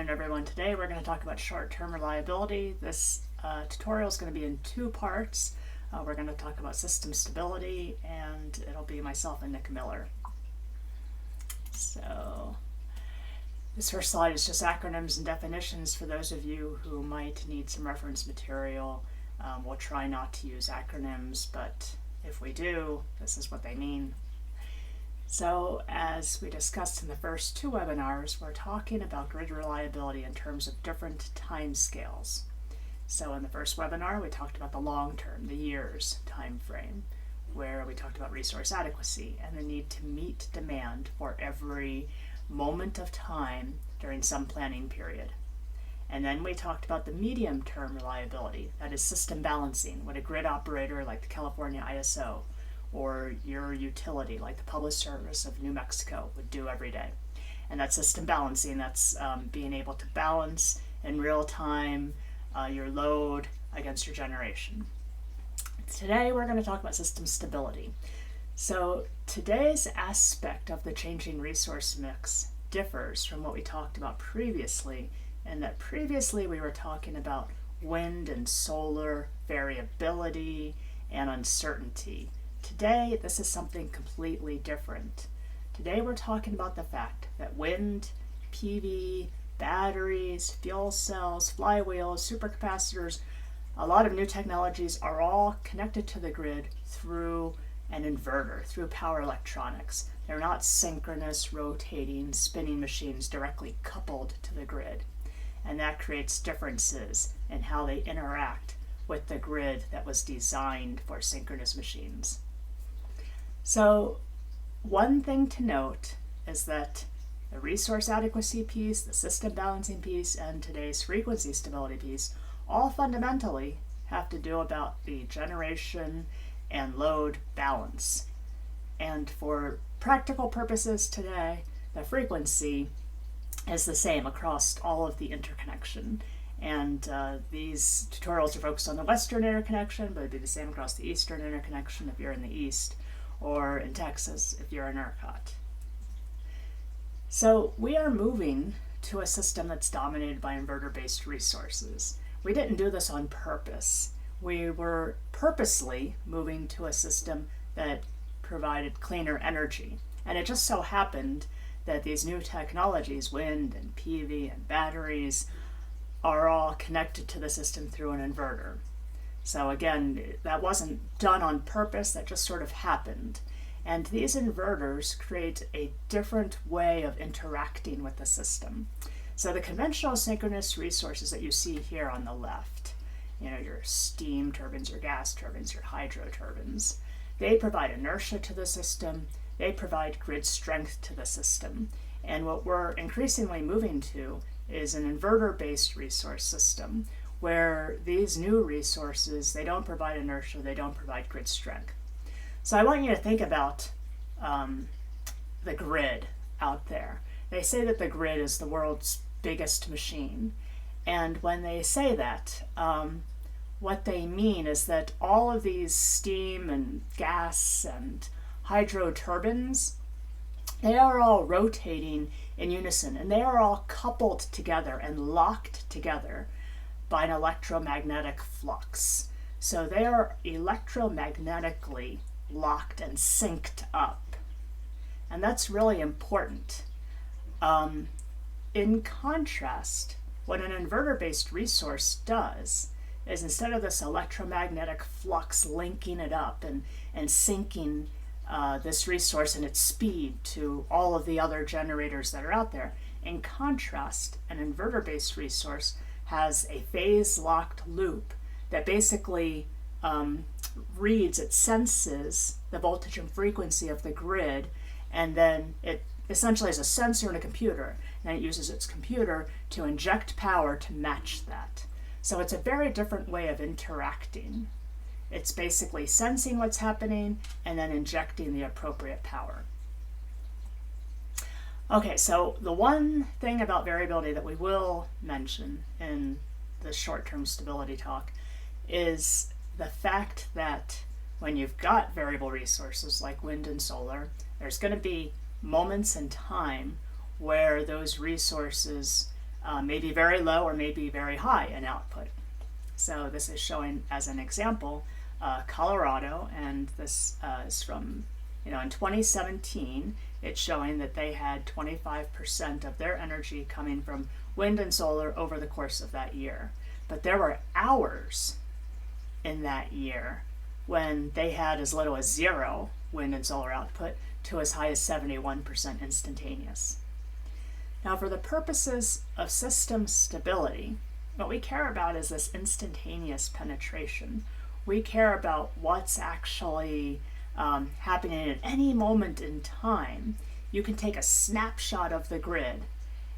afternoon, everyone. Today we're going to talk about short-term reliability. This tutorial is going to be in two parts. We're going to talk about system stability, and it'll be myself and Nick Miller. So this first slide is just acronyms and definitions for those of you who might need some reference material. We'll try not to use acronyms, but if we do, this is what they mean. So as we discussed in the first two webinars, we're talking about grid reliability in terms of different time scales. So in the first webinar, we talked about the long term, the years time frame, where we talked about resource adequacy and the need to meet demand for every moment of time during some planning period. And then we talked about the medium term reliability, that is system balancing, what a grid operator like the California ISO or your utility like the Public Service of New Mexico would do every day. And that's system balancing. That's being able to balance in real time your load against your generation. Today we're going to talk about system stability. So today's aspect of the changing resource mix differs from what we talked about previously, in that previously we were talking about wind and solar variability and uncertainty. Today, this is something completely different. Today, we're talking about the fact that wind, PV, batteries, fuel cells, flywheels, supercapacitors, a lot of new technologies are all connected to the grid through an inverter, through power electronics. They're not synchronous, rotating, spinning machines directly coupled to the grid. And that creates differences in how they interact with the grid that was designed for synchronous machines. So one thing to note is that the resource adequacy piece, the system balancing piece, and today's frequency stability piece all fundamentally have to do about the generation and load balance. And for practical purposes today, the frequency is the same across all of the interconnection. And these tutorials are focused on the Western interconnection, but it'd be the same across the Eastern interconnection if you're in the East, or in Texas if you're in ERCOT. So we are moving to a system that's dominated by inverter-based resources. We didn't do this on purpose. We were purposely moving to a system that provided cleaner energy. And it just so happened that these new technologies, wind and PV and batteries, are all connected to the system through an inverter. So again, that wasn't done on purpose, that just sort of happened. And these inverters create a different way of interacting with the system. So the conventional synchronous resources that you see here on the left, your steam turbines, your gas turbines, your hydro turbines, they provide inertia to the system, they provide grid strength to the system. And what we're increasingly moving to is an inverter-based resource system, where these new resources, they don't provide inertia, they don't provide grid strength. So I want you to think about the grid out there. They say that the grid is the world's biggest machine. And when they say that, what they mean is that all of these steam and gas and hydro turbines, they are all rotating in unison, and they are all coupled together and locked together by an electromagnetic flux. So they are electromagnetically locked and synced up. And that's really important. In contrast, what an inverter-based resource does is, instead of this electromagnetic flux linking it up and syncing this resource and its speed to all of the other generators that are out there, in contrast, an inverter-based resource has a phase-locked loop that basically reads, it senses the voltage and frequency of the grid, and then it essentially is a sensor in a computer, and it uses its computer to inject power to match that. So it's a very different way of interacting. It's basically sensing what's happening and then injecting the appropriate power. Okay, so the one thing about variability that we will mention in the short-term stability talk is the fact that when you've got variable resources like wind and solar, there's going to be moments in time where those resources may be very low or may be very high in output. So this is showing as an example Colorado, and this is from, in 2017, it's showing that they had 25% of their energy coming from wind and solar over the course of that year. But there were hours in that year when they had as little as 0 wind and solar output to as high as 71% instantaneous. Now, for the purposes of system stability, what we care about is this instantaneous penetration. We care about what's actually happening at any moment in time. You can take a snapshot of the grid,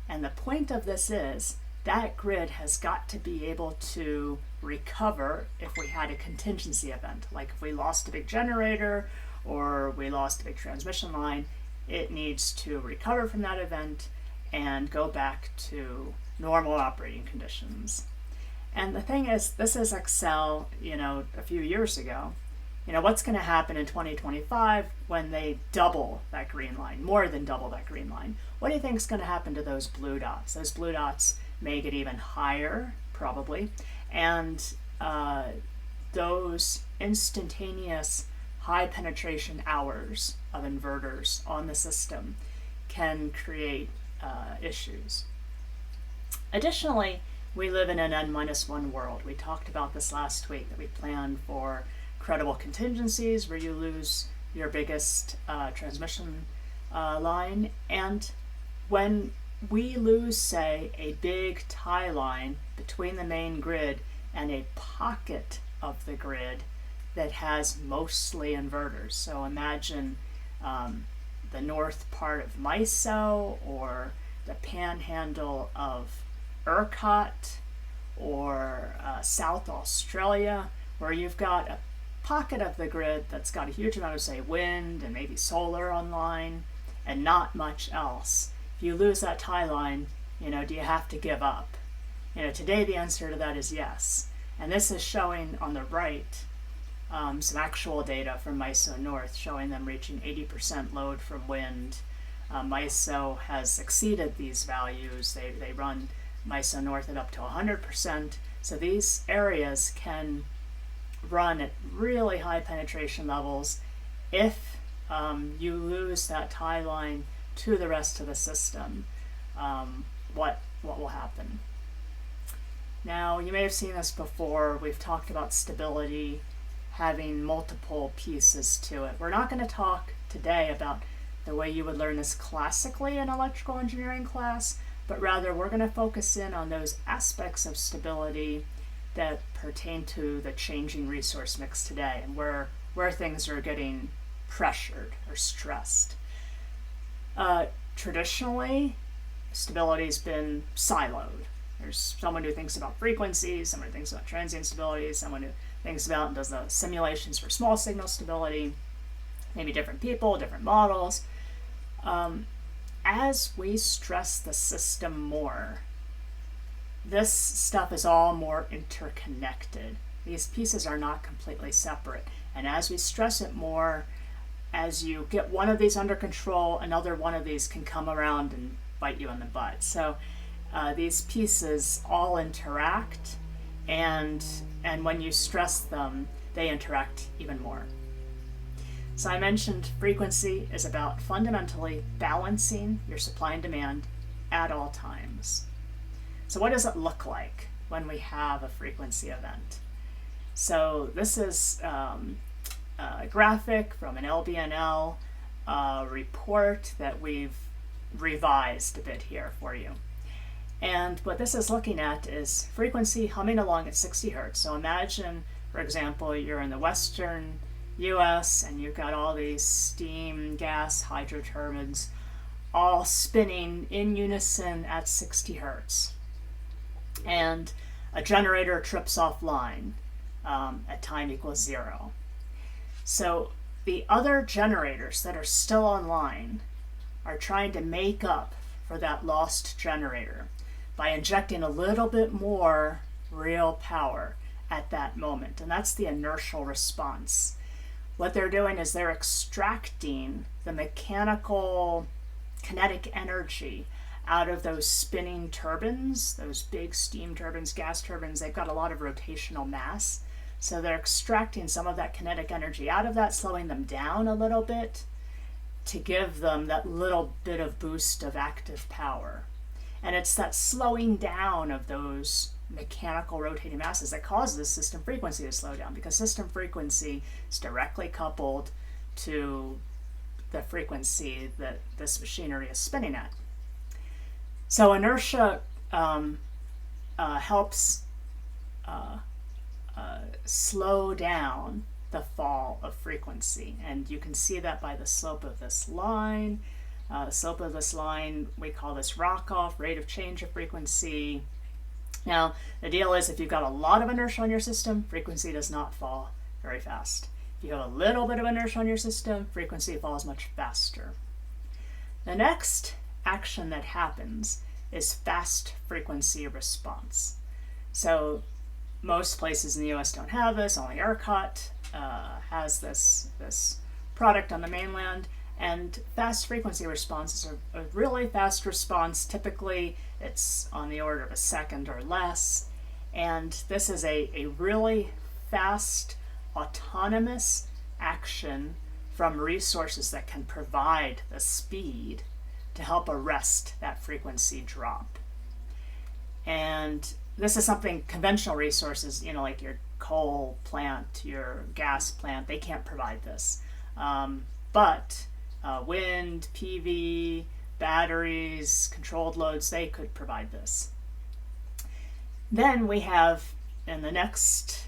and the point of this is that grid has got to be able to recover if we had a contingency event, like if we lost a big generator or we lost a big transmission line. It needs to recover from that event and go back to normal operating conditions. And the thing is, this is Excel, a few years ago. What's going to happen in 2025 when they double that green line, more than double that green line? What do you think is going to happen to those blue dots? Those blue dots may get even higher, probably, and those instantaneous high penetration hours of inverters on the system can create issues. Additionally, we live in an N-1 world. We talked about this last week, that we plan for credible contingencies where you lose your biggest transmission line. And when we lose, say, a big tie line between the main grid and a pocket of the grid that has mostly inverters. So imagine the north part of MISO, or the panhandle of ERCOT, or South Australia, where you've got a pocket of the grid that's got a huge amount of, say, wind and maybe solar online and not much else. If you lose that tie line, do you have to give up? Today the answer to that is yes. And this is showing on the right some actual data from MISO North, showing them reaching 80% load from wind. MISO has exceeded these values. They run MISO North at up to 100%. So these areas can run at really high penetration levels. If you lose that tie line to the rest of the system, what will happen? Now, you may have seen this before. We've talked about stability having multiple pieces to it. We're not going to talk today about the way you would learn this classically in electrical engineering class, but rather we're going to focus in on those aspects of stability that pertain to the changing resource mix today, and where things are getting pressured or stressed. Traditionally, stability's been siloed. There's someone who thinks about frequencies, someone who thinks about transient stability, someone who thinks about and does the simulations for small signal stability, maybe different people, different models. As we stress the system more, this stuff is all more interconnected. These pieces are not completely separate. And as we stress it more, as you get one of these under control, another one of these can come around and bite you in the butt. So these pieces all interact, and when you stress them, they interact even more. So I mentioned frequency is about fundamentally balancing your supply and demand at all times. So what does it look like when we have a frequency event? So this is a graphic from an LBNL report that we've revised a bit here for you. And what this is looking at is frequency humming along at 60 hertz. So imagine, for example, you're in the western US and you've got all these steam, gas, hydro turbines all spinning in unison at 60 hertz. And a generator trips offline at time equals 0. So the other generators that are still online are trying to make up for that lost generator by injecting a little bit more real power at that moment. And that's the inertial response. What they're doing is they're extracting the mechanical kinetic energy out of those spinning turbines, those big steam turbines, gas turbines. They've got a lot of rotational mass. So they're extracting some of that kinetic energy out of that, slowing them down a little bit to give them that little bit of boost of active power. And it's that slowing down of those mechanical rotating masses that causes system frequency to slow down, because system frequency is directly coupled to the frequency that this machinery is spinning at. So inertia helps slow down the fall of frequency, and you can see that by the slope of this line. The slope of this line, we call this rock-off, rate of change of frequency. Now, the deal is if you've got a lot of inertia on your system, frequency does not fall very fast. If you have a little bit of inertia on your system, frequency falls much faster. The next action that happens is fast frequency response. So most places in the US don't have this, only ERCOT has this product on the mainland. And fast frequency response is a really fast response. Typically, it's on the order of a second or less. And this is a really fast, autonomous action from resources that can provide the speed to help arrest that frequency drop. And this is something conventional resources, like your coal plant, your gas plant, they can't provide this. But wind, PV, batteries, controlled loads, they could provide this. Then we have, in the next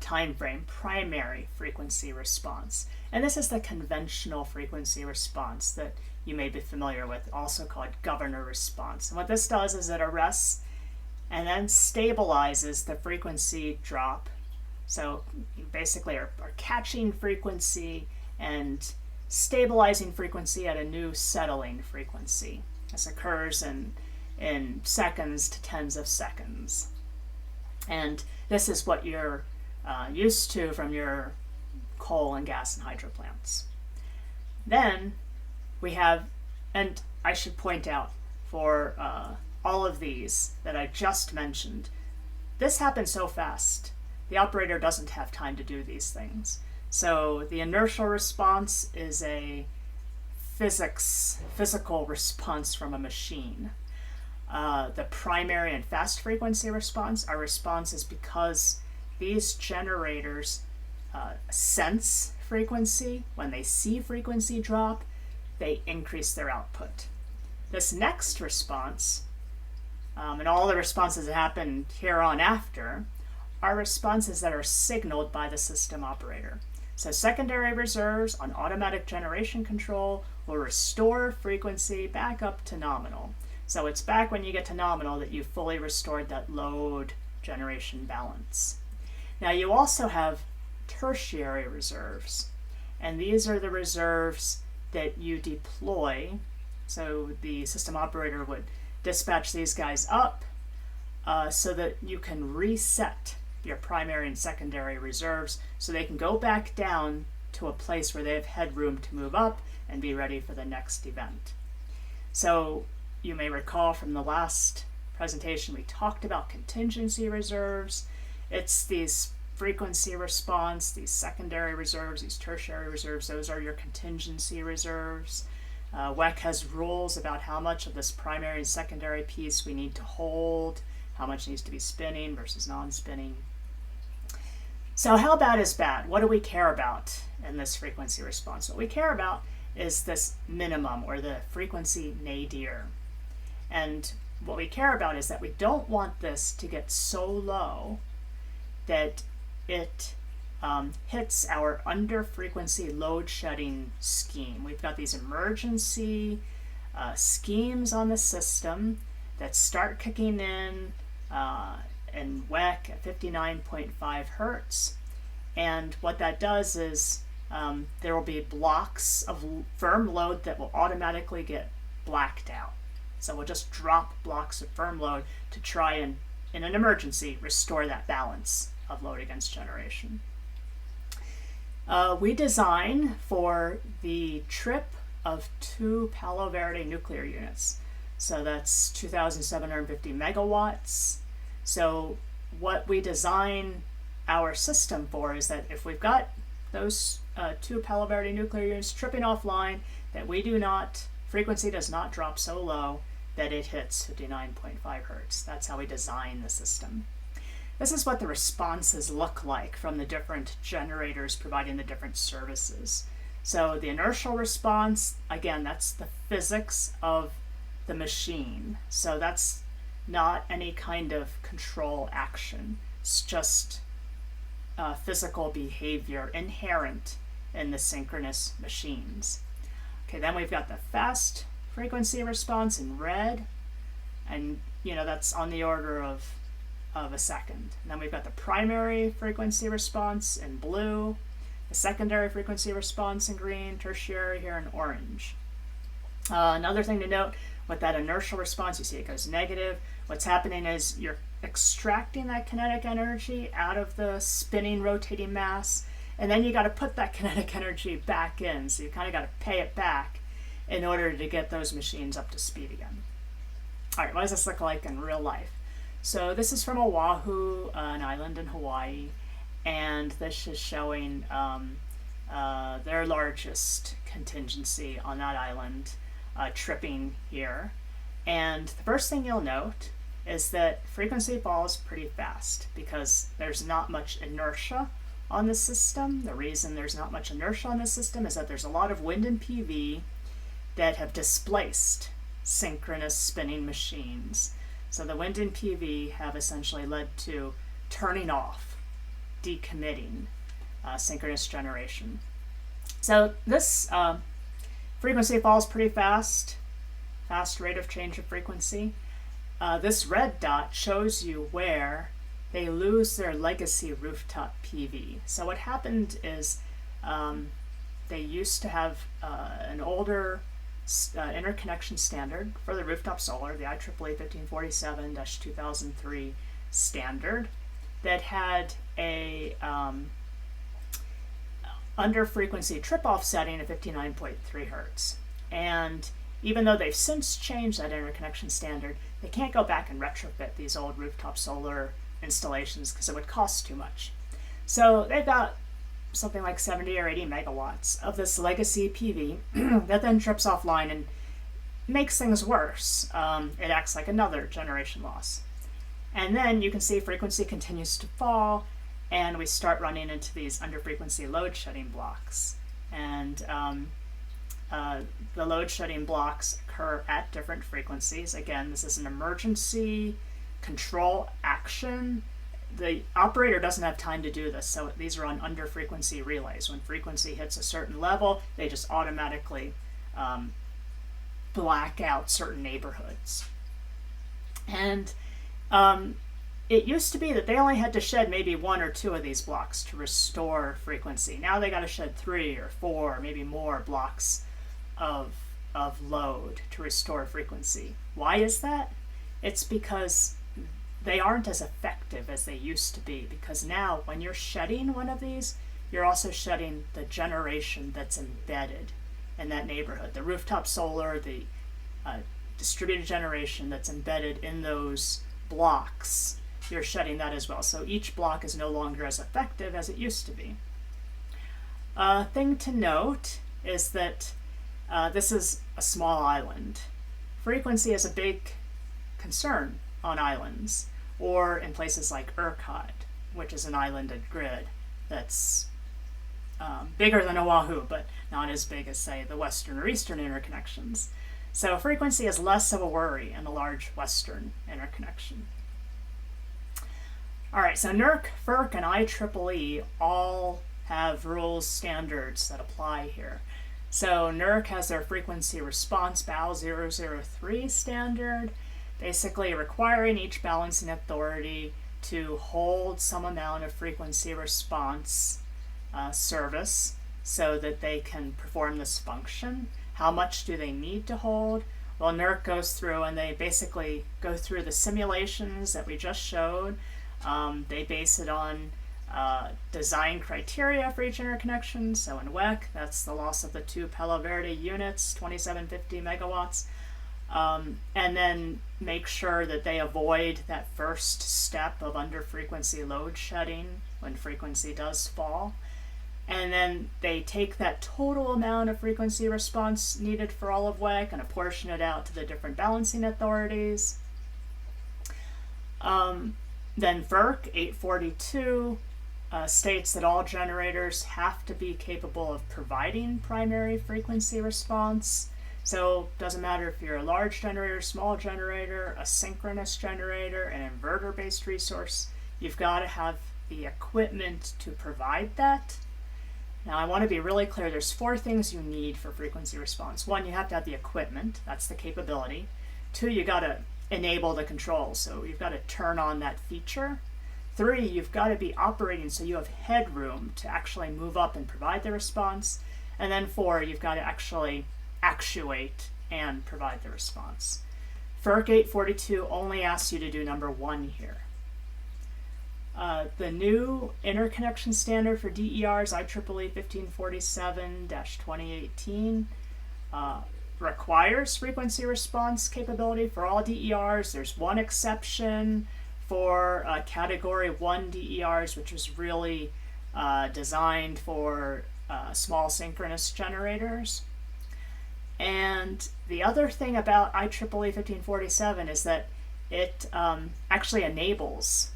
time frame, primary frequency response. And this is the conventional frequency response that you may be familiar with, also called governor response. And what this does is it arrests and then stabilizes the frequency drop. So you basically are catching frequency and stabilizing frequency at a new settling frequency. This occurs in seconds to tens of seconds. And this is what you're used to from your coal and gas and hydro plants. Then we have, and I should point out for all of these that I just mentioned, this happens so fast, the operator doesn't have time to do these things. So the inertial response is a physical response from a machine. The primary and fast frequency response are responses because these generators sense frequency. When they see frequency drop, they increase their output. This next response, and all the responses that happen here on after, are responses that are signaled by the system operator. So secondary reserves on automatic generation control will restore frequency back up to nominal. So it's back when you get to nominal that you've fully restored that load generation balance. Now you also have tertiary reserves, and these are the reserves that you deploy. So the system operator would dispatch these guys up so that you can reset your primary and secondary reserves so they can go back down to a place where they have headroom to move up and be ready for the next event. So you may recall from the last presentation we talked about contingency reserves. It's these frequency response, these secondary reserves, these tertiary reserves, those are your contingency reserves. WEC has rules about how much of this primary and secondary piece we need to hold, how much needs to be spinning versus non-spinning. So how bad is bad? What do we care about in this frequency response? What we care about is this minimum, or the frequency nadir. And what we care about is that we don't want this to get so low that it hits our under frequency load shedding scheme. We've got these emergency schemes on the system that start kicking in WEC at 59.5 hertz. And what that does is there will be blocks of firm load that will automatically get blacked out. So we'll just drop blocks of firm load to try and, in an emergency, restore that balance of load against generation. We design for the trip of 2 Palo Verde nuclear units. So that's 2,750 megawatts. So what we design our system for is that if we've got those 2 Palo Verde nuclear units tripping offline, that frequency does not drop so low that it hits 59.5 hertz. That's how we design the system. This is what the responses look like from the different generators providing the different services. So the inertial response, again, that's the physics of the machine. So that's not any kind of control action. It's just physical behavior inherent in the synchronous machines. Okay, then we've got the fast frequency response in red, and that's on the order of a second. And then we've got the primary frequency response in blue, the secondary frequency response in green, tertiary here in orange. Another thing to note, with that inertial response, you see it goes negative. What's happening is you're extracting that kinetic energy out of the spinning, rotating mass, and then you got to put that kinetic energy back in. So you kind of got to pay it back in order to get those machines up to speed again. All right, what does this look like in real life? So this is from Oahu, an island in Hawaii, and this is showing their largest contingency on that island, tripping here. And the first thing you'll note is that frequency falls pretty fast because there's not much inertia on the system. The reason there's not much inertia on the system is that there's a lot of wind and PV that have displaced synchronous spinning machines. So the wind and PV have essentially led to turning off, decommitting synchronous generation. So this frequency falls pretty fast rate of change of frequency. This red dot shows you where they lose their legacy rooftop PV. So what happened is they used to have an older interconnection standard for the rooftop solar, the IEEE 1547-2003 standard, that had a under frequency trip off setting of 59.3 hertz. And even though they've since changed that interconnection standard, they can't go back and retrofit these old rooftop solar installations because it would cost too much. So they've got something like 70 or 80 megawatts of this legacy PV that then trips offline and makes things worse. It acts like another generation loss. And then you can see frequency continues to fall, and we start running into these under frequency load shedding blocks. And the load shedding blocks occur at different frequencies. Again, this is an emergency control action. The operator doesn't have time to do this, so these are on under frequency relays. When frequency hits a certain level, they just automatically black out certain neighborhoods. And it used to be that they only had to shed maybe 1 or 2 of these blocks to restore frequency. Now they got to shed 3 or 4, maybe more blocks of load to restore frequency. Why is that? It's because they aren't as effective as they used to be, because now when you're shedding one of these, you're also shedding the generation that's embedded in that neighborhood. The rooftop solar, the distributed generation that's embedded in those blocks, you're shedding that as well. So each block is no longer as effective as it used to be. Thing to note is that this is a small island. Frequency is a big concern on islands, or in places like EirGrid, which is an islanded grid that's bigger than Oahu, but not as big as, say, the western or eastern interconnections. So frequency is less of a worry in a large western interconnection. All right, so NERC, FERC, and IEEE all have rules, standards that apply here. So NERC has their frequency response BAL 003 standard, basically requiring each balancing authority to hold some amount of frequency response service so that they can perform this function. How much do they need to hold? Well, NERC goes through and they basically go through the simulations that we just showed. They base it on design criteria for each interconnection. So in WEC, that's the loss of the 2 Palo Verde units, 2750 megawatts. And then make sure that they avoid that first step of under-frequency load shedding when frequency does fall. And then they take that total amount of frequency response needed for all of WEC and apportion it out to the different balancing authorities. Then FERC 842 states that all generators have to be capable of providing primary frequency response. So it doesn't matter if you're a large generator, small generator, a synchronous generator, an inverter-based resource, you've got to have the equipment to provide that. Now I want to be really clear, there's 4 things you need for frequency response. 1, you have to have the equipment, that's the capability. 2, you got to enable the controls, so you've got to turn on that feature. 3, you've got to be operating so you have headroom to actually move up and provide the response. And then 4, you've got to actually actuate and provide the response. FERC 842 only asks you to do number 1 here. The new interconnection standard for DERs, IEEE 1547-2018, requires frequency response capability for all DERs. There's one exception for Category 1 DERs, which was really designed for small synchronous generators. And the other thing about IEEE 1547 is that it actually enables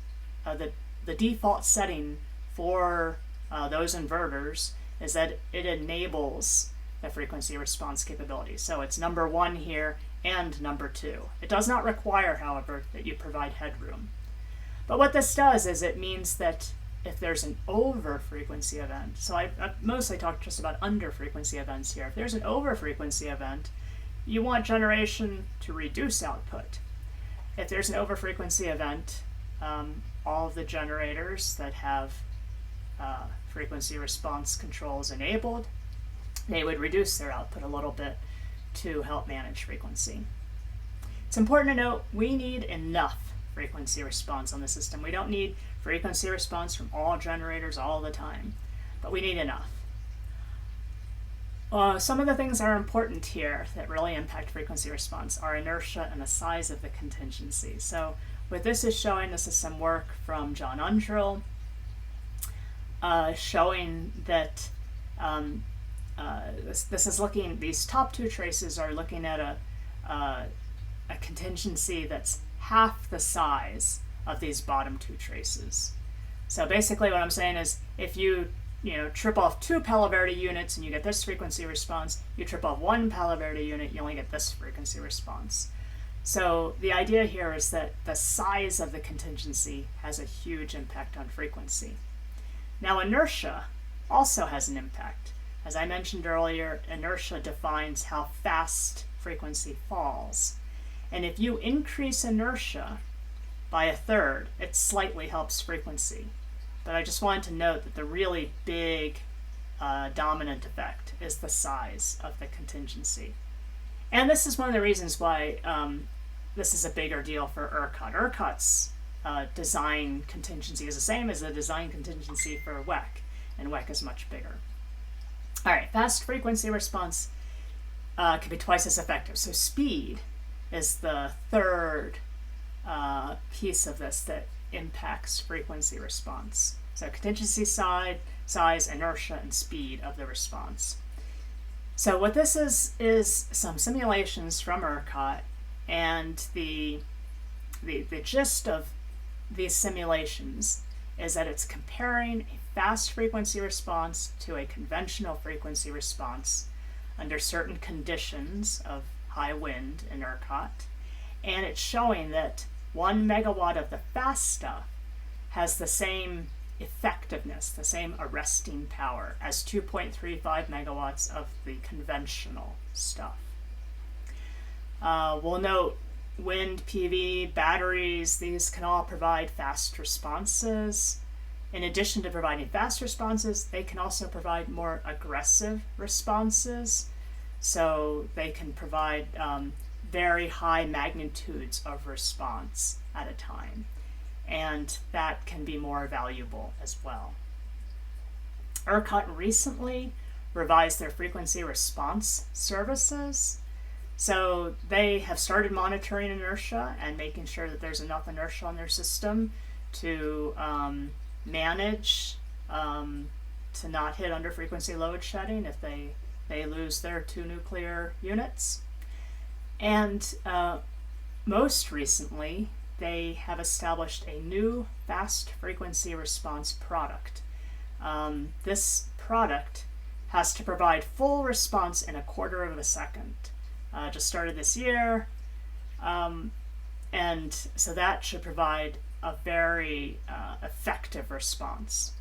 the default setting for those inverters is that it enables the frequency response capability. So it's number 1 here and number 2. It does not require, however, that you provide headroom. But what this does is it means that if there's an over-frequency event, so I've mostly talked just about under-frequency events here. If there's an over-frequency event, you want generation to reduce output. If there's an over-frequency event, all of the generators that have frequency response controls enabled, they would reduce their output a little bit to help manage frequency. It's important to note we need enough frequency response on the system. We don't need frequency response from all generators all the time, but we need enough. Some of the things that are important here that really impact frequency response are inertia and the size of the contingency. So what this is showing, this is some work from John Undrill, showing that this is looking, these top 2 traces are looking at a contingency that's half the size of these bottom 2 traces. So basically what I'm saying is if you trip off 2 Palo Verde units and you get this frequency response, you trip off 1 Palo Verde unit, you only get this frequency response. So the idea here is that the size of the contingency has a huge impact on frequency. Now inertia also has an impact. As I mentioned earlier, inertia defines how fast frequency falls. And if you increase inertia by 1/3, it slightly helps frequency. But I just wanted to note that the really big dominant effect is the size of the contingency. And this is one of the reasons why this is a bigger deal for ERCOT. ERCOT's design contingency is the same as the design contingency for WEC, and WEC is much bigger. All right, fast frequency response can be twice as effective. So speed is the 3rd piece of this that impacts frequency response. So contingency size, inertia, and speed of the response. So what this is some simulations from ERCOT, and the gist of these simulations is that it's comparing a fast frequency response to a conventional frequency response under certain conditions of high wind in ERCOT, and it's showing that 1 megawatt of the fast stuff has the same effectiveness, the same arresting power as 2.35 megawatts of the conventional stuff. We'll note wind, PV, batteries, these can all provide fast responses. In addition to providing fast responses, they can also provide more aggressive responses. So they can provide very high magnitudes of response at a time. and that can be more valuable as well. ERCOT recently revised their frequency response services. So they have started monitoring inertia and making sure that there's enough inertia on their system to manage to not hit under frequency load shedding if they lose their 2 nuclear units. And most recently, they have established a new fast frequency response product. This product has to provide full response in 1/4 of a second. Just started this year, and so that should provide a very effective response.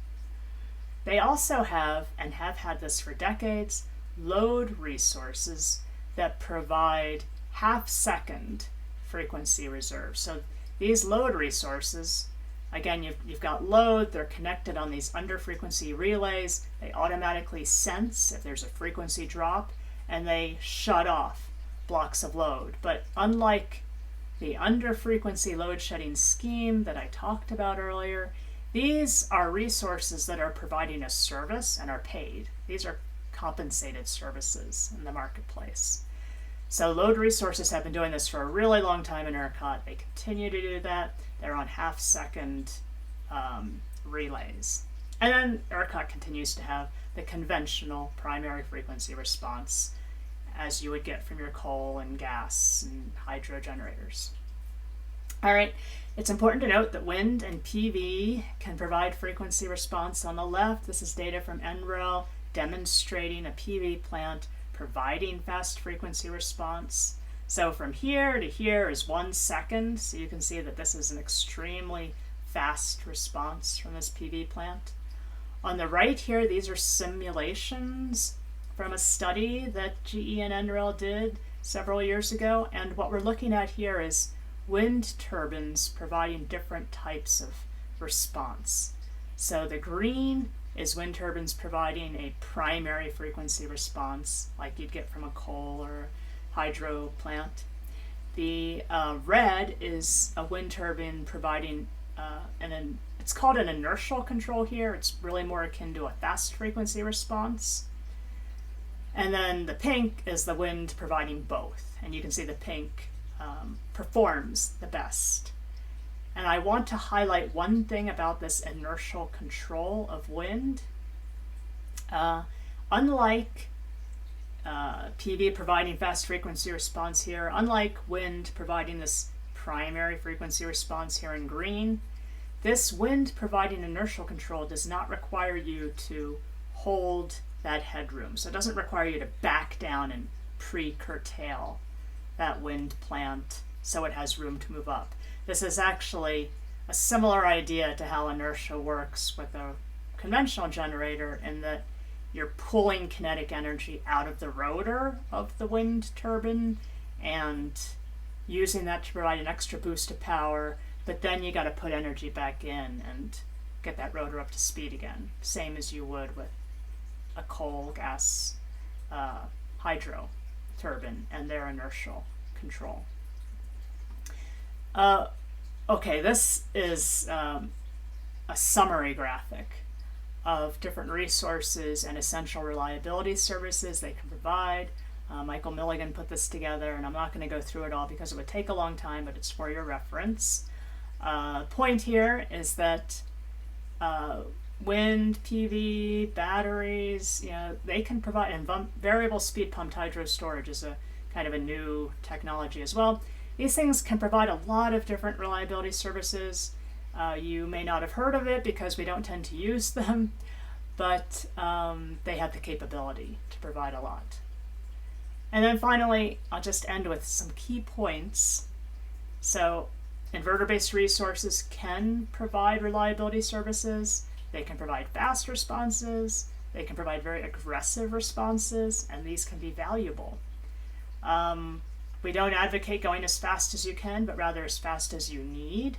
They also have, and have had this for decades, load resources that provide half-second frequency reserve. So these load resources, again, you've got load, they're connected on these under-frequency relays, they automatically sense if there's a frequency drop, and they shut off blocks of load. But unlike the under-frequency load shedding scheme that I talked about earlier, these are resources that are providing a service and are paid. These are compensated services in the marketplace. So load resources have been doing this for a really long time in ERCOT. They continue to do that. They're on half-second relays. And then ERCOT continues to have the conventional primary frequency response as you would get from your coal and gas and hydro generators. All right, it's important to note that wind and PV can provide frequency response. On the left, this is data from NREL demonstrating a PV plant providing fast frequency response. So from here to here is 1 second, so you can see that this is an extremely fast response from this PV plant. On the right here, these are simulations from a study that GE and NREL did several years ago, and what we're looking at here is wind turbines providing different types of response. So the green is wind turbines providing a primary frequency response like you'd get from a coal or hydro plant. The red is a wind turbine providing it's called an inertial control here. It's really more akin to a fast frequency response. And then the pink is the wind providing both. And you can see the pink performs the best. And I want to highlight one thing about this inertial control of wind. Unlike PV providing fast frequency response here, unlike wind providing this primary frequency response here in green, this wind providing inertial control does not require you to hold that headroom. So it doesn't require you to back down and pre-curtail that wind plant so it has room to move up. This is actually a similar idea to how inertia works with a conventional generator, in that you're pulling kinetic energy out of the rotor of the wind turbine and using that to provide an extra boost of power, but then you got to put energy back in and get that rotor up to speed again, same as you would with a coal, gas, hydro turbine and their inertial control. Okay, this is a summary graphic of different resources and essential reliability services they can provide. Michael Milligan put this together, and I'm not going to go through it all because it would take a long time, but it's for your reference. Point here is that wind, PV, batteries, they can provide, and variable speed pumped hydro storage is a kind of a new technology as well. These things can provide a lot of different reliability services. You may not have heard of it because we don't tend to use them, but they have the capability to provide a lot. And then finally, I'll just end with some key points. So inverter-based resources can provide reliability services. They can provide fast responses. They can provide very aggressive responses, and these can be valuable. We don't advocate going as fast as you can, but rather as fast as you need.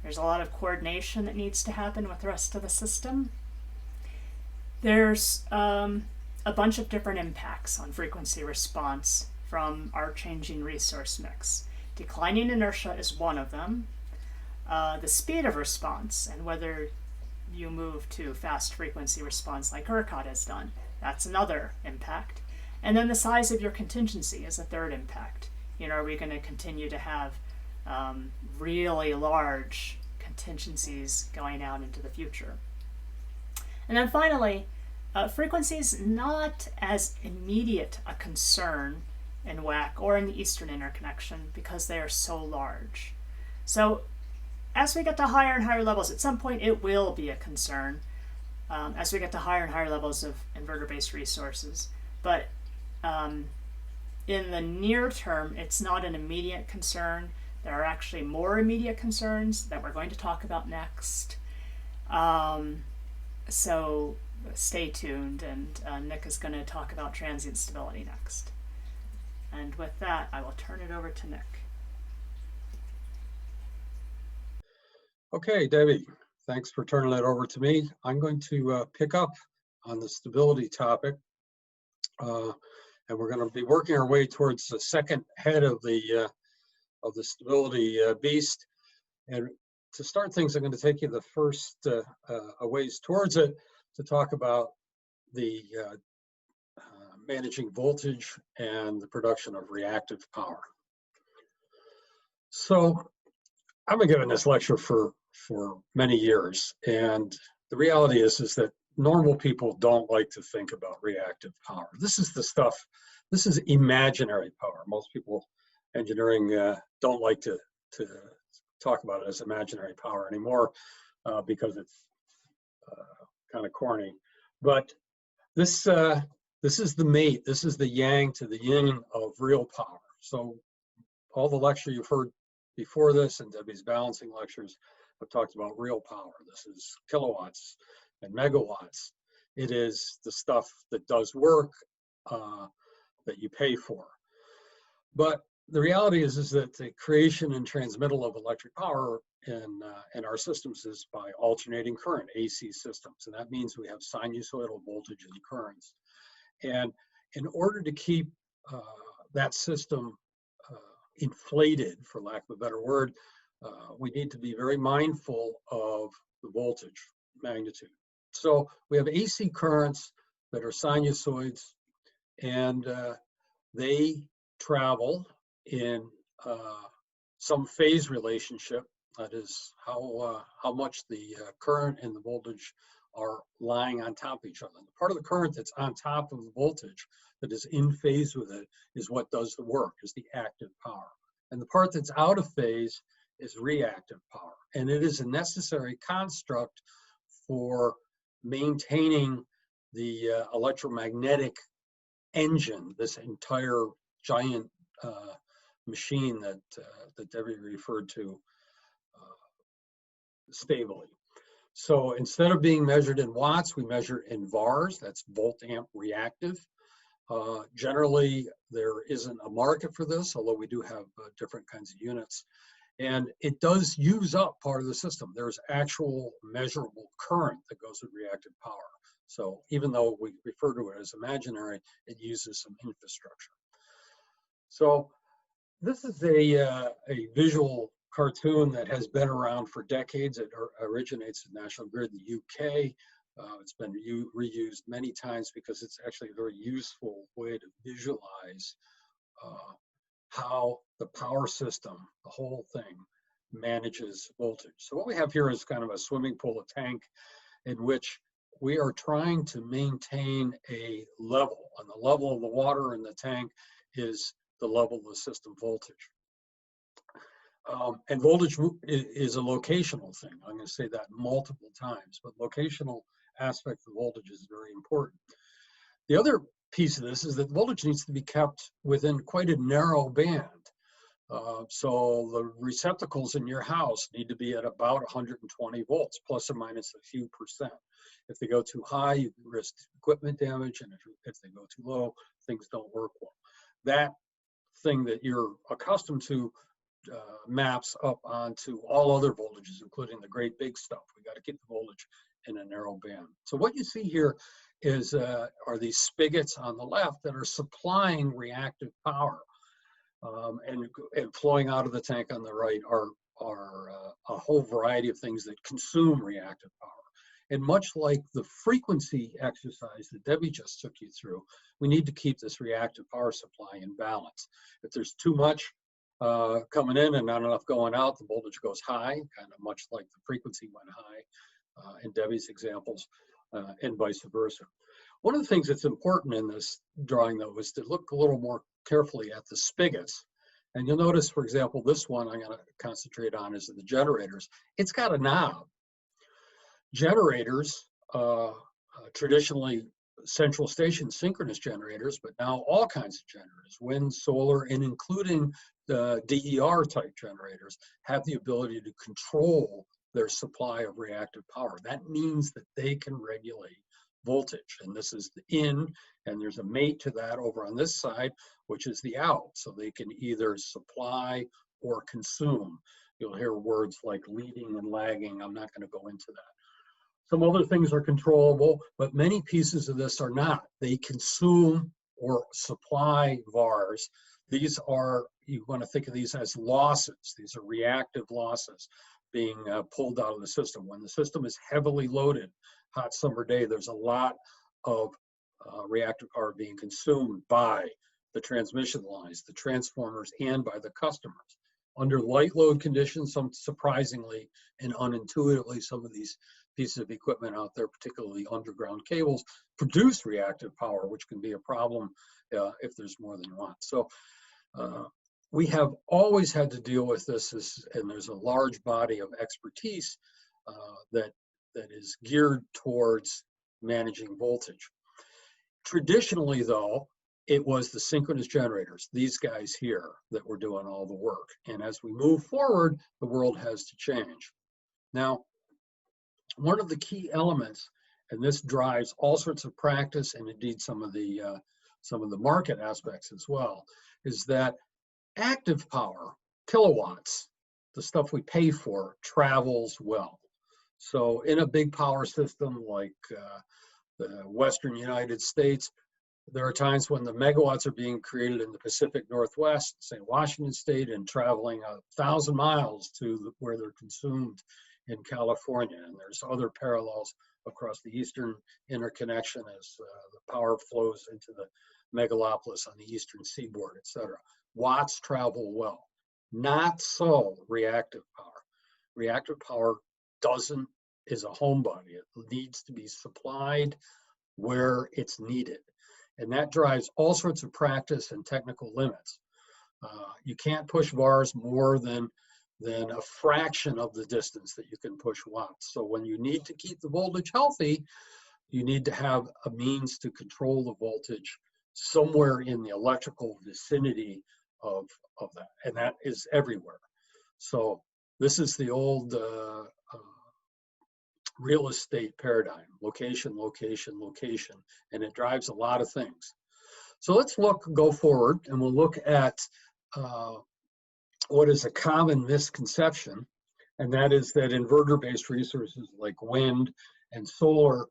There's a lot of coordination that needs to happen with the rest of the system. There's a bunch of different impacts on frequency response from our changing resource mix. Declining inertia is one of them. the speed of response and whether you move to fast frequency response like ERCOT has done. That's another impact. And then the size of your contingency is a third impact. Are we going to continue to have really large contingencies going out into the future? And then finally, frequency is not as immediate a concern in WAC or in the Eastern Interconnection because they are so large. So as we get to higher and higher levels, at some point it will be a concern as we get to higher and higher levels of inverter-based resources. But in the near term, it's not an immediate concern. There are actually more immediate concerns that we're going to talk about next. So stay tuned, and Nick is going to talk about transient stability next. And with that, I will turn it over to Nick. Okay, Debbie, thanks for turning that over to me. I'm going to pick up on the stability topic, and we're going to be working our way towards the second head of the stability beast. And to start things, I'm going to take you the first a ways towards it to talk about the managing voltage and the production of reactive power. So I've been giving this lecture for many years, and the reality is that normal people don't like to think about reactive power. This is the stuff, this is imaginary power. Most people engineering don't like to talk about it as imaginary power anymore because it's kind of corny. But this is the mate, this is the yang to the yin of real power. So all the lecture you've heard before this and Debbie's balancing lectures have talked about real power. This is kilowatts and megawatts. It is the stuff that does work that you pay for. But the reality is that the creation and transmittal of electric power in our systems is by alternating current, AC systems. And that means we have sinusoidal voltage and currents. And in order to keep that system inflated, for lack of a better word, we need to be very mindful of the voltage magnitude. So we have AC currents that are sinusoids, and they travel in some phase relationship. That is how much the current and the voltage are lying on top of each other. And the part of the current that's on top of the voltage that is in phase with it is what does the work, is the active power. And the part that's out of phase is reactive power. And it is a necessary construct for maintaining the electromagnetic engine, this entire giant machine that Debbie referred to stably. So instead of being measured in watts, we measure in VARs, that's volt amp reactive. Generally, there isn't a market for this, although we do have different kinds of units. And it does use up part of the system. There's actual measurable current that goes with reactive power. So even though we refer to it as imaginary, it uses some infrastructure. So this is a visual cartoon that has been around for decades. It originates in National Grid in the UK. It's been reused many times because it's actually a very useful way to visualize how the power system, the whole thing, manages voltage. So what we have here is kind of a swimming pool, a tank, in which we are trying to maintain a level. And the level of the water in the tank is the level of the system voltage. And voltage is a locational thing. I'm going to say that multiple times, but locational aspect of voltage is very important. The other piece of this is that voltage needs to be kept within quite a narrow band. So the receptacles in your house need to be at about 120 volts, plus or minus a few percent. If they go too high, you risk equipment damage, and if they go too low, things don't work well. That thing that you're accustomed to maps up onto all other voltages, including the great big stuff. We got to keep the voltage in a narrow band. So what you see here is are these spigots on the left that are supplying reactive power, and flowing out of the tank on the right are a whole variety of things that consume reactive power. And much like the frequency exercise that Debbie just took you through, we need to keep this reactive power supply in balance. If there's too much coming in and not enough going out, the voltage goes high, kind of much like the frequency went high in Debbie's examples, and vice versa. One of the things that's important in this drawing, though, is to look a little more carefully at the spigots. And you'll notice, for example, this one I'm going to concentrate on is the generators. It's got a knob. Generators, traditionally central station synchronous generators, but now all kinds of generators, wind, solar, and including the DER type generators, have the ability to control their supply of reactive power. That means that they can regulate voltage, and this is the in, and there's a mate to that over on this side, which is the out, so they can either supply or consume. You'll hear words like leading and lagging. I'm not going to go into that. Some other things are controllable, but many pieces of this are not. They consume or supply VARs. These are, you want to think of these as losses. These are reactive losses being pulled out of the system. When the system is heavily loaded, hot summer day, there's a lot of reactive power being consumed by the transmission lines, the transformers, and by the customers. Under light load conditions, some surprisingly and unintuitively, some of these pieces of equipment out there, particularly underground cables, produce reactive power, which can be a problem if there's more than one. So we have always had to deal with this, and there's a large body of expertise that is geared towards managing voltage. Traditionally, though, it was the synchronous generators, these guys here, that were doing all the work. And as we move forward, the world has to change. Now, one of the key elements, and this drives all sorts of practice and indeed some of the market aspects as well, is that active power, kilowatts, the stuff we pay for, travels well. So in a big power system like the Western United States, there are times when the megawatts are being created in the Pacific Northwest, say Washington State, and traveling 1,000 miles to where they're consumed in California. And there's other parallels across the Eastern Interconnection as the power flows into the megalopolis on the Eastern Seaboard, et cetera. Watts travel well. Not so reactive power. Reactive power is a homebody. It needs to be supplied where it's needed. And that drives all sorts of practice and technical limits. You can't push VARs more than a fraction of the distance that you can push watts. So when you need to keep the voltage healthy, you need to have a means to control the voltage somewhere in the electrical vicinity of that. And that is everywhere. So this is the old real estate paradigm: location, location, location, and it drives a lot of things. So let's go forward, and we'll look at what is a common misconception, and that is that inverter-based resources like wind and solar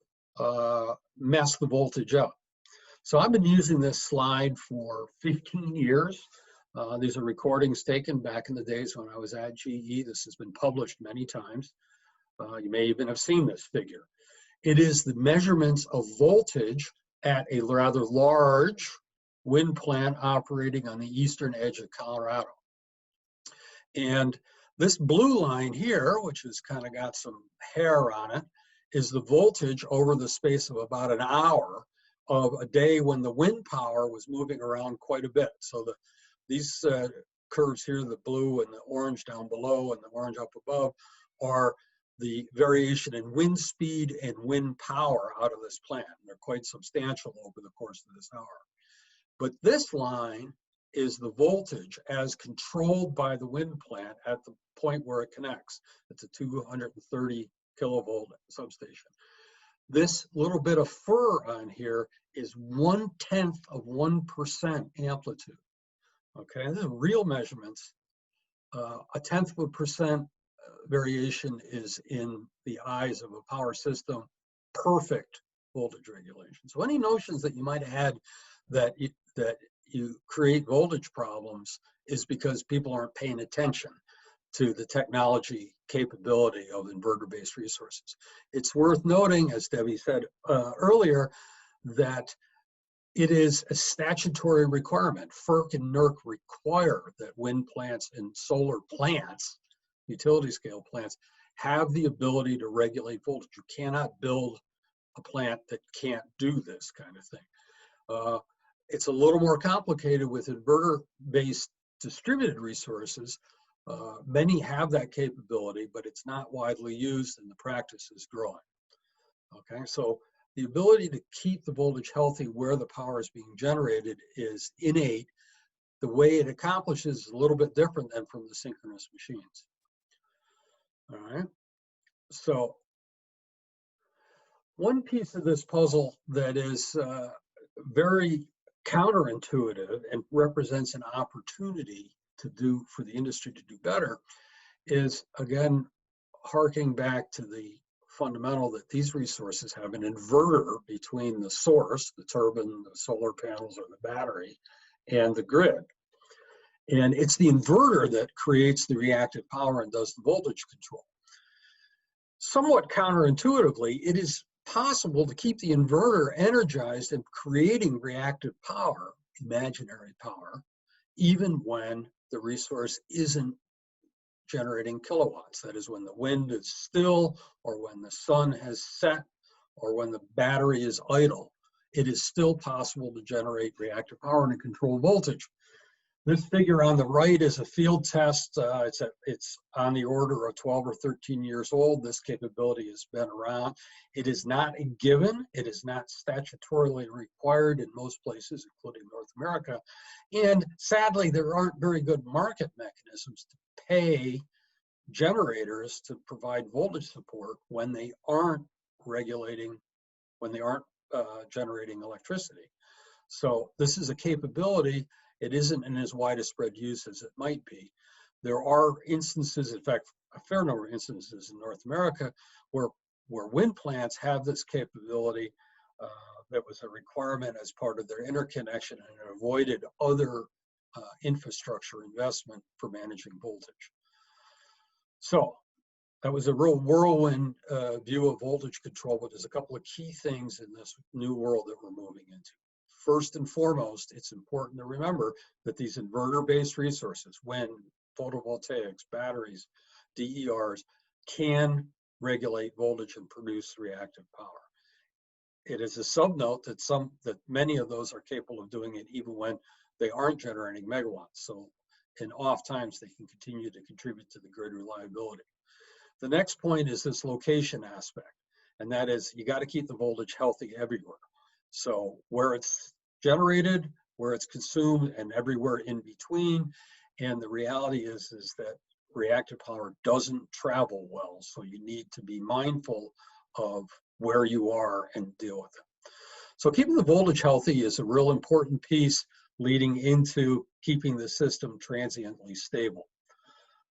mess the voltage up. So I've been using this slide for 15 years. These are recordings taken back in the days when I was at GE. This has been published many times. You may even have seen this figure. It is the measurements of voltage at a rather large wind plant operating on the eastern edge of Colorado. And this blue line here, which has kind of got some hair on it, is the voltage over the space of about an hour of a day when the wind power was moving around quite a bit. So these curves here, the blue and the orange down below and the orange up above, are the variation in wind speed and wind power out of this plant. They're quite substantial over the course of this hour. But this line is the voltage as controlled by the wind plant at the point where it connects. It's a 230 kilovolt substation. This little bit of fur on here is 1/10 of 1% amplitude. Okay, these are real measurements. 1/10 of a percent variation is, in the eyes of a power system, perfect voltage regulation. So any notions that you might have had that you create voltage problems is because people aren't paying attention. to the technology capability of inverter-based resources. It's worth noting, as Debbie said earlier, that it is a statutory requirement. FERC and NERC require that wind plants and solar plants, utility scale plants, have the ability to regulate voltage. You cannot build a plant that can't do this kind of thing. It's a little more complicated with inverter-based distributed resources. Many have that capability, but it's not widely used and the practice is growing. Okay, so the ability to keep the voltage healthy where the power is being generated is innate. The way it accomplishes is a little bit different than from the synchronous machines. All right, so one piece of this puzzle that is very counterintuitive and represents an opportunity for the industry to do better is, again, harking back to the fundamental that these resources have an inverter between the source, the turbine, the solar panels, or the battery, and the grid. And it's the inverter that creates the reactive power and does the voltage control. Somewhat counterintuitively, it is possible to keep the inverter energized and creating reactive power, imaginary power, even when the resource isn't generating kilowatts. That is, when the wind is still, or when the sun has set, or when the battery is idle. It is still possible to generate reactive power and to control voltage. This figure on the right is a field test. It's on the order of 12 or 13 years old. This capability has been around. It is not a given. It is not statutorily required in most places, including North America. And sadly, there aren't very good market mechanisms to pay generators to provide voltage support when they aren't regulating, when they aren't generating electricity. So this is a capability. It isn't in as wide a spread use as it might be. There are instances, in fact, a fair number of instances in North America where wind plants have this capability. That was a requirement as part of their interconnection, and it avoided other infrastructure investment for managing voltage. So that was a real whirlwind view of voltage control, but there's a couple of key things in this new world that we're moving into. First and foremost, it's important to remember that these inverter-based resources, wind, photovoltaics, batteries, DERs, can regulate voltage and produce reactive power. It is a subnote that many of those are capable of doing it even when they aren't generating megawatts. So in off times, they can continue to contribute to the grid reliability. The next point is this location aspect, and that is you got to keep the voltage healthy everywhere. So where it's generated, where it's consumed, and everywhere in between. And the reality is that reactive power doesn't travel well. So you need to be mindful of where you are and deal with it. So keeping the voltage healthy is a real important piece leading into keeping the system transiently stable.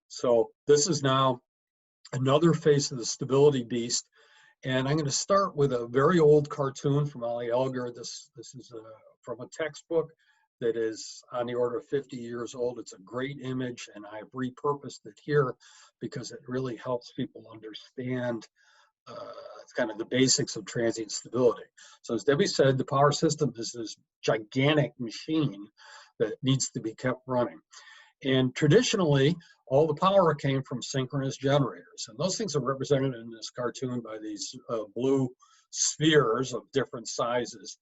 So this is now another face of the stability beast. And I'm going to start with a very old cartoon from Ollie Elgar. This is from a textbook that is on the order of 50 years old. It's a great image, and I've repurposed it here because it really helps people understand kind of the basics of transient stability. So as Debbie said, the power system is this gigantic machine that needs to be kept running. And traditionally, all the power came from synchronous generators. And those things are represented in this cartoon by these blue spheres of different sizes.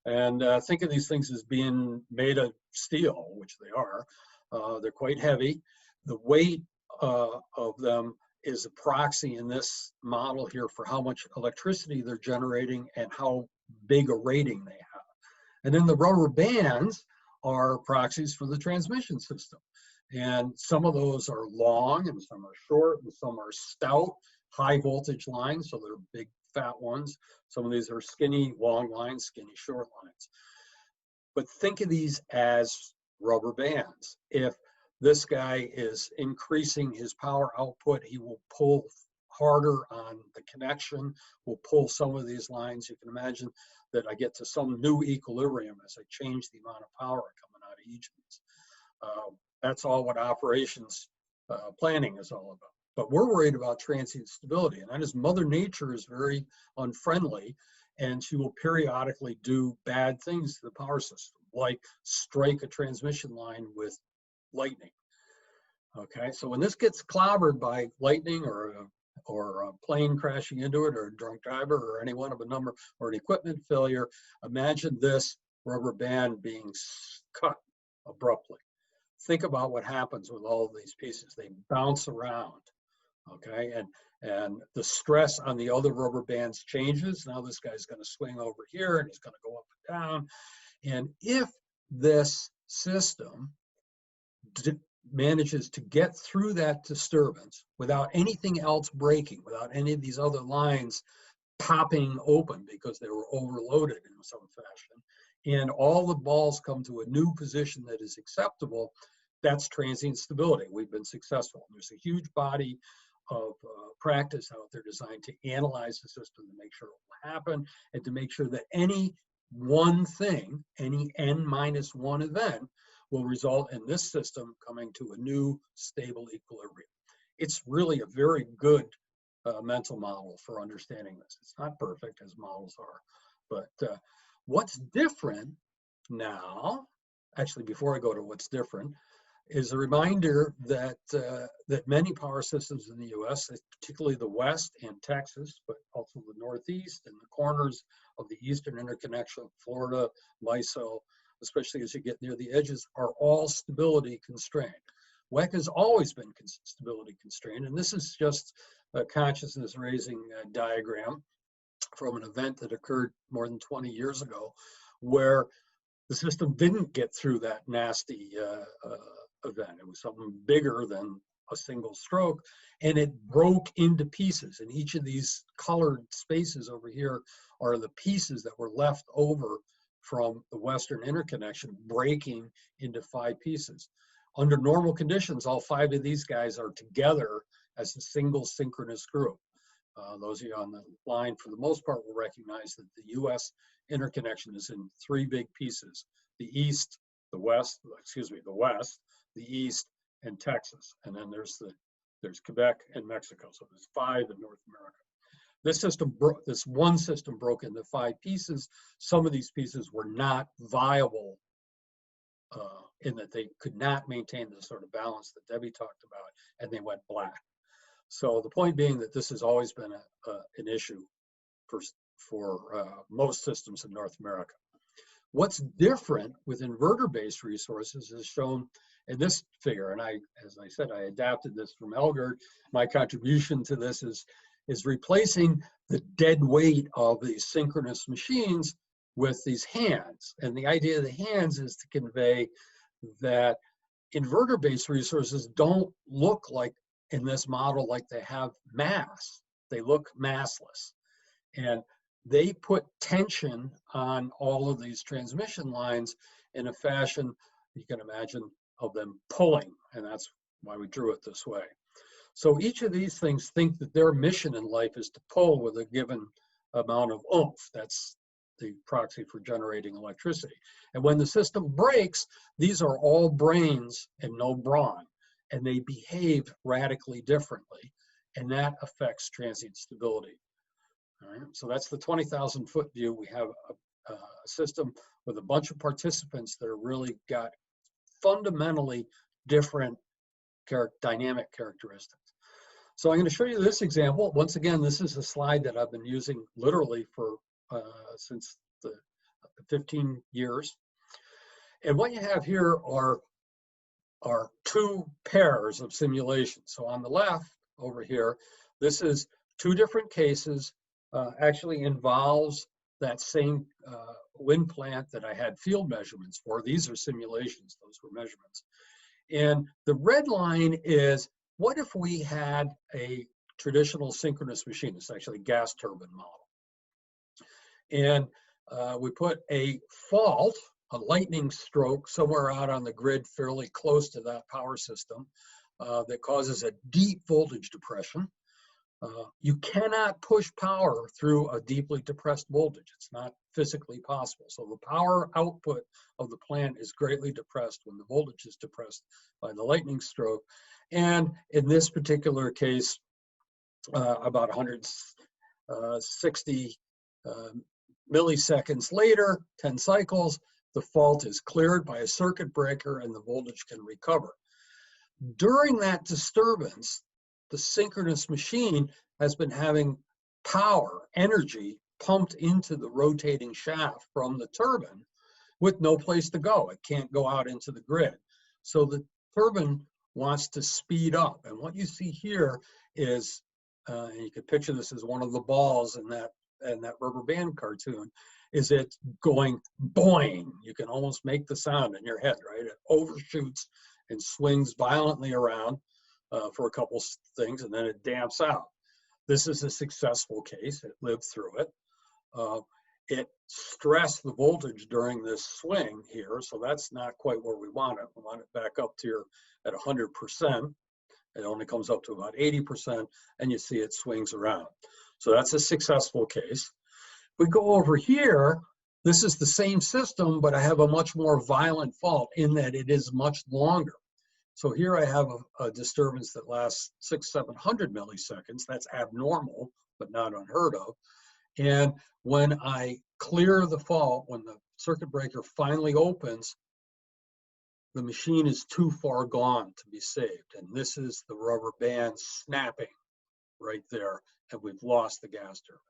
And think of these things as being made of steel, which they are. They're quite heavy. The weight of them is a proxy in this model here for how much electricity they're generating and how big a rating they have. And then the rubber bands are proxies for the transmission system. And some of those are long and some are short and some are stout, high voltage lines, so they're big fat ones. Some of these are skinny long lines, skinny short lines. But think of these as rubber bands. If this guy is increasing his power output, he will pull harder on the connection, will pull some of these lines. You can imagine that I get to some new equilibrium as I change the amount of power coming out of each of these. That's all what operations planning is all about. But we're worried about transient stability, and that is Mother Nature is very unfriendly, and she will periodically do bad things to the power system, like strike a transmission line with lightning. Okay, so when this gets clobbered by lightning or a plane crashing into it, or a drunk driver, or any one of a number, or an equipment failure, imagine this rubber band being cut abruptly. Think about what happens with all of these pieces. They bounce around, okay? And the stress on the other rubber bands changes. Now this guy's going to swing over here, and he's going to go up and down. And if this system manages to get through that disturbance without anything else breaking, without any of these other lines popping open because they were overloaded in some fashion, and all the balls come to a new position that is acceptable, that's transient stability. We've been successful. There's a huge body of practice out there designed to analyze the system to make sure it will happen, and to make sure that any one thing, any n-1 event, will result in this system coming to a new stable equilibrium. It's really a very good mental model for understanding this. It's not perfect, as models are, but what's different now, actually before I go to what's different, is a reminder that that many power systems in the US, particularly the West and Texas, but also the Northeast and the corners of the Eastern Interconnection, Florida, MISO, especially as you get near the edges, are all stability constrained. WEC has always been stability constrained, and this is just a consciousness raising diagram from an event that occurred more than 20 years ago, where the system didn't get through that nasty event. It was something bigger than a single stroke, and it broke into pieces. And each of these colored spaces over here are the pieces that were left over from the Western Interconnection, breaking into 5 pieces. Under normal conditions, all 5 of these guys are together as a single synchronous group. Those of you on the line, for the most part, will recognize that the US interconnection is in 3 big pieces: the East, the West, the East, and Texas. And then there's Quebec and Mexico. So there's 5 in North America. This one system broke into 5 pieces. Some of these pieces were not viable in that they could not maintain the sort of balance that Debbie talked about, and they went black. So the point being that this has always been an issue for most systems in North America. What's different with inverter-based resources is shown in this figure, and as I said, I adapted this from EirGrid. My contribution to this is replacing the dead weight of these synchronous machines with these hands. And the idea of the hands is to convey that inverter-based resources don't look like, in this model, like they have mass. They look massless. And they put tension on all of these transmission lines in a fashion you can imagine of them pulling, and that's why we drew it this way. So each of these things think that their mission in life is to pull with a given amount of oomph. That's the proxy for generating electricity. And when the system breaks, these are all brains and no brawn, and they behave radically differently, and that affects transient stability. All right, so that's the 20,000-foot view. We have a system with a bunch of participants that are really got fundamentally different dynamic characteristics. So I'm going to show you this example. Once again, this is a slide that I've been using literally for since the 15 years. And what you have here are 2 pairs of simulations. So on the left over here, this is 2 different cases, actually involves that same wind plant that I had field measurements for. These are simulations, those were measurements. And the red line is, what if we had a traditional synchronous machine? It's actually a gas turbine model. And we put a fault, a lightning stroke, somewhere out on the grid fairly close to that power system that causes a deep voltage depression. You cannot push power through a deeply depressed voltage. It's not physically possible. So the power output of the plant is greatly depressed when the voltage is depressed by the lightning stroke. And in this particular case, about 160 milliseconds later, 10 cycles, the fault is cleared by a circuit breaker and the voltage can recover. During that disturbance, the synchronous machine has been having power, energy pumped into the rotating shaft from the turbine with no place to go. It can't go out into the grid. So the turbine wants to speed up. And what you see here is, and you can picture this as one of the balls in that rubber band cartoon, is it going boing. You can almost make the sound in your head, right? It overshoots and swings violently around for a couple things, and then it damps out. This is a successful case. It lived through it. It stressed the voltage during this swing here, so that's not quite where we want it. We want it back up to here at 100%. It only comes up to about 80%, and you see it swings around. So that's a successful case. We go over here, this is the same system, but I have a much more violent fault in that it is much longer. So here I have a disturbance that lasts 600-700 milliseconds. That's abnormal, but not unheard of. And when I clear the fault, when the circuit breaker finally opens, the machine is too far gone to be saved. And this is the rubber band snapping right there, and we've lost the gas turbine.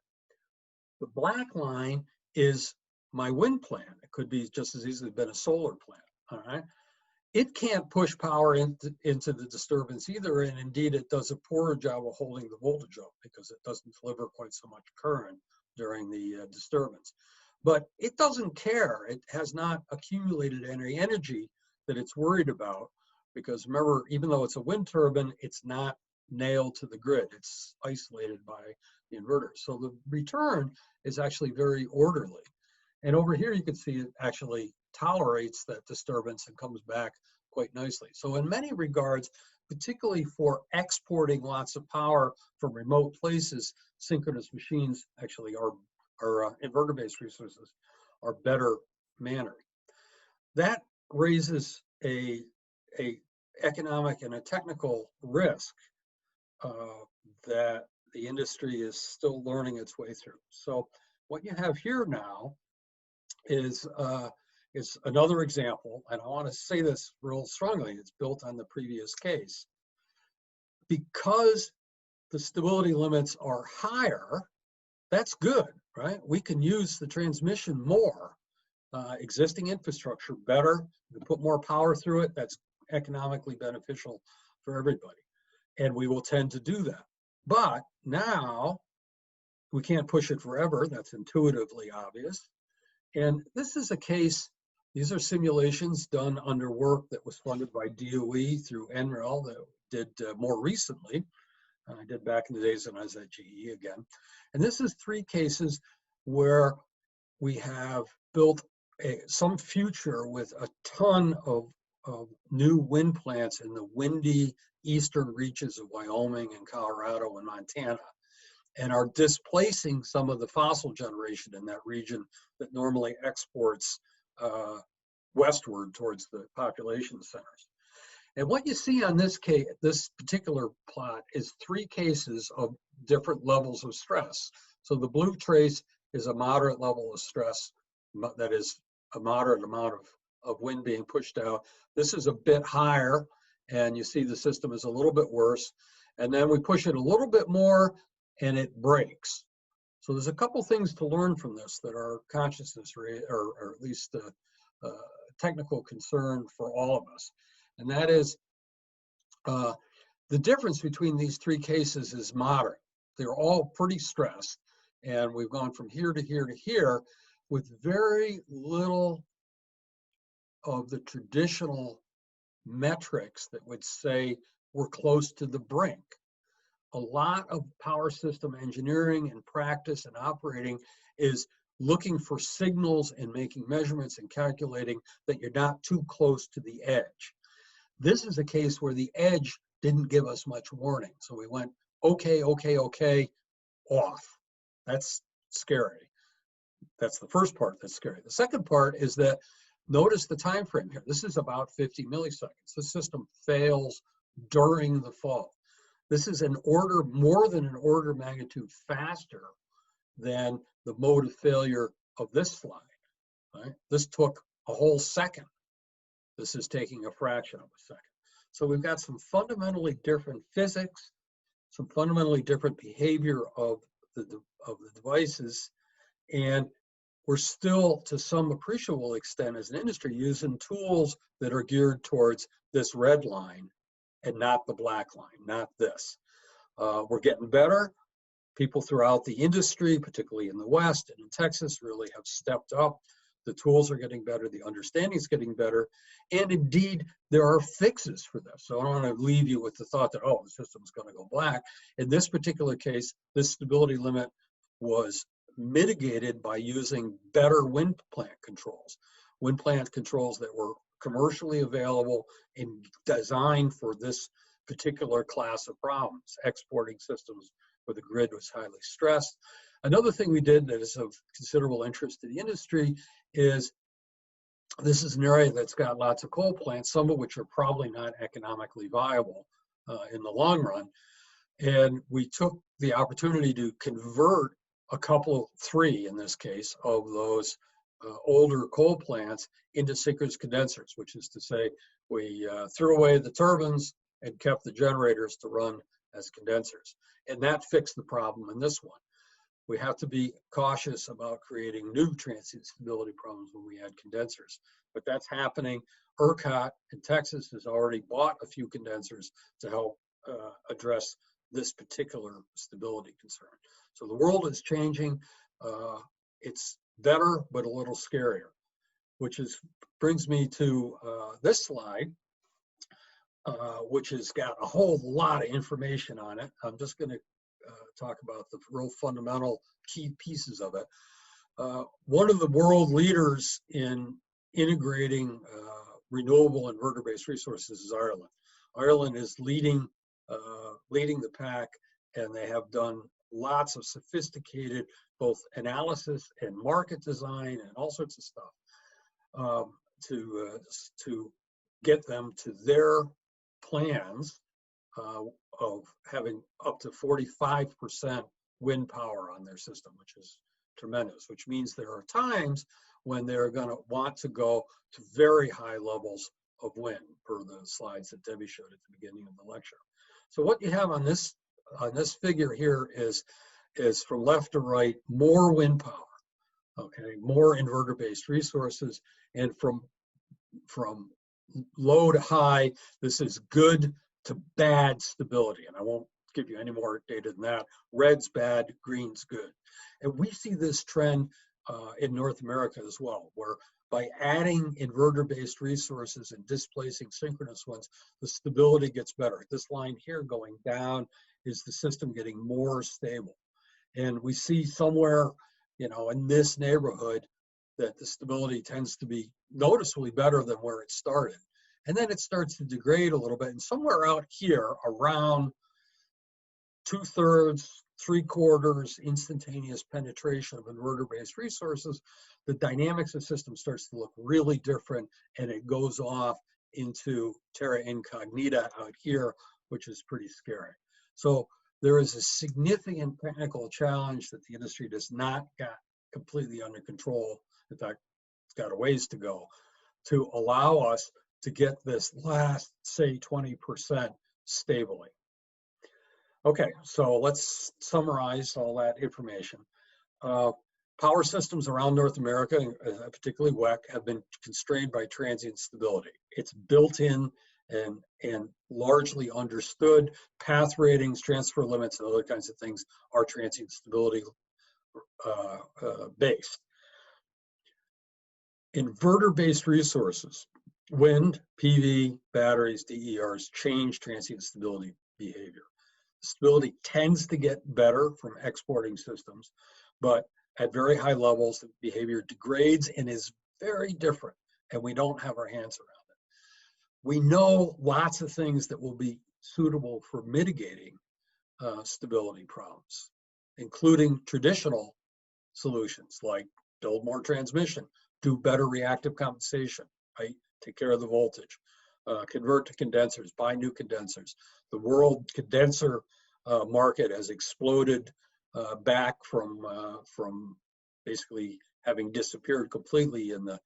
The black line is my wind plant. It could be just as easily been a solar plant, all right? It can't push power into the disturbance either, and indeed it does a poorer job of holding the voltage up because it doesn't deliver quite so much current during the disturbance. But it doesn't care. It has not accumulated any energy that it's worried about, because remember, even though it's a wind turbine, it's not nailed to the grid. It's isolated by the inverter. So the return is actually very orderly. And over here, you can see it actually tolerates that disturbance and comes back quite nicely. So in many regards, particularly for exporting lots of power from remote places, synchronous machines actually are inverter-based resources are better mannered. That raises a economic and a technical risk that the industry is still learning its way through. So what you have here now is another example, and I want to say this real strongly, it's built on the previous case. Because the stability limits are higher, that's good, right? We can use the transmission more, existing infrastructure better, we can put more power through it, that's economically beneficial for everybody. And we will tend to do that. But now, we can't push it forever, that's intuitively obvious. And this is a case, these are simulations done under work that was funded by DOE through NREL that did more recently. I did back in the days when I was at GE again. And this is 3 cases where we have built some future with a ton of new wind plants in the windy eastern reaches of Wyoming and Colorado and Montana, and are displacing some of the fossil generation in that region that normally exports westward towards the population centers. And what you see on this case, this particular plot, is 3 cases of different levels of stress. So the blue trace is a moderate level of stress, that is a moderate amount of wind being pushed out. This is a bit higher, and you see the system is a little bit worse. And then we push it a little bit more, and it breaks. So there's a couple things to learn from this that are consciousness, or at least technical concern for all of us. And that is the difference between these 3 cases is moderate. They're all pretty stressed. And we've gone from here to here to here with very little of the traditional metrics that would say we're close to the brink. A lot of power system engineering and practice and operating is looking for signals and making measurements and calculating that you're not too close to the edge. This is a case where the edge didn't give us much warning. So we went, okay, okay, okay, off. That's scary. That's the first part that's scary. The second part is that notice the time frame here. This is about 50 milliseconds. The system fails during the fault. This is more than an order of magnitude faster than the mode of failure of this slide. Right? This took a whole second. This is taking a fraction of a second. So we've got some fundamentally different physics, some fundamentally different behavior of the devices, and we're still, to some appreciable extent as an industry, using tools that are geared towards this red line and not the black line, not this. We're getting better. People throughout the industry, particularly in the West and in Texas, really have stepped up. The tools are getting better, the understanding is getting better, and indeed, there are fixes for this. So I don't want to leave you with the thought that, oh, the system's going to go black. In this particular case, this stability limit was mitigated by using better wind plant controls that were commercially available and designed for this particular class of problems, exporting systems where the grid was highly stressed. Another thing we did that is of considerable interest to the industry is this is an area that's got lots of coal plants, some of which are probably not economically viable in the long run. And we took the opportunity to convert three in this case, of those older coal plants into synchronous condensers, which is to say we threw away the turbines and kept the generators to run as condensers. And that fixed the problem in this one. We have to be cautious about creating new transient stability problems when we add condensers, but that's happening. ERCOT in Texas has already bought a few condensers to help address this particular stability concern. So the world is changing. It's better, but a little scarier, which brings me to this slide, which has got a whole lot of information on it. I'm just going to talk about the real fundamental key pieces of it. One of the world leaders in integrating renewable inverter-based resources is Ireland. Ireland is leading the pack, and they have done lots of sophisticated both analysis and market design and all sorts of stuff to get them to their plans of having up to 45% wind power on their system, which is tremendous, which means there are times when they're going to want to go to very high levels of wind, per the slides that Debbie showed at the beginning of the lecture. So what you have on this figure here is from left to right, more wind power, okay, more inverter-based resources, and from low to high, this is good to bad stability, and I won't give you any more data than that. Red's bad, green's good. And we see this trend in North America as well, where by adding inverter-based resources and displacing synchronous ones, the stability gets better. This line here going down is the system getting more stable. And we see somewhere, in this neighborhood that the stability tends to be noticeably better than where it started. And then it starts to degrade a little bit. And somewhere out here around 2/3, 3/4 instantaneous penetration of inverter-based resources, the dynamics of the system starts to look really different, and it goes off into terra incognita out here, which is pretty scary. So there is a significant technical challenge that the industry does not got completely under control. In fact, it's got a ways to go to allow us to get this last, say, 20% stably. Okay, so let's summarize all that information. Power systems around North America, particularly WEC, have been constrained by transient stability. It's built in and largely understood. Path ratings, transfer limits, and other kinds of things are transient stability based. Inverter-based resources, wind, PV, batteries, DERs, change transient stability behavior. Stability tends to get better from exporting systems, but at very high levels, the behavior degrades and is very different, and we don't have our hands around it. We know lots of things that will be suitable for mitigating stability problems, including traditional solutions like build more transmission, do better reactive compensation, right? Take care of the voltage. convert to condensers, buy new condensers. The world condenser market has exploded back from basically having disappeared completely in the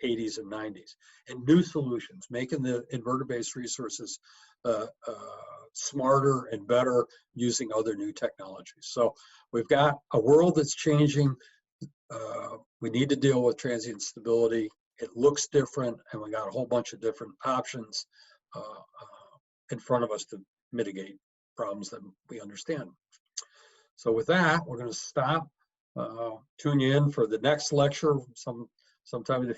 80s and 90s. And new solutions, making the inverter-based resources smarter and better using other new technologies. So we've got a world that's changing. We need to deal with transient stability. It looks different, and we got a whole bunch of different options in front of us to mitigate problems that we understand. So with that, we're going to stop. Tune in for the next lecture sometime in the future.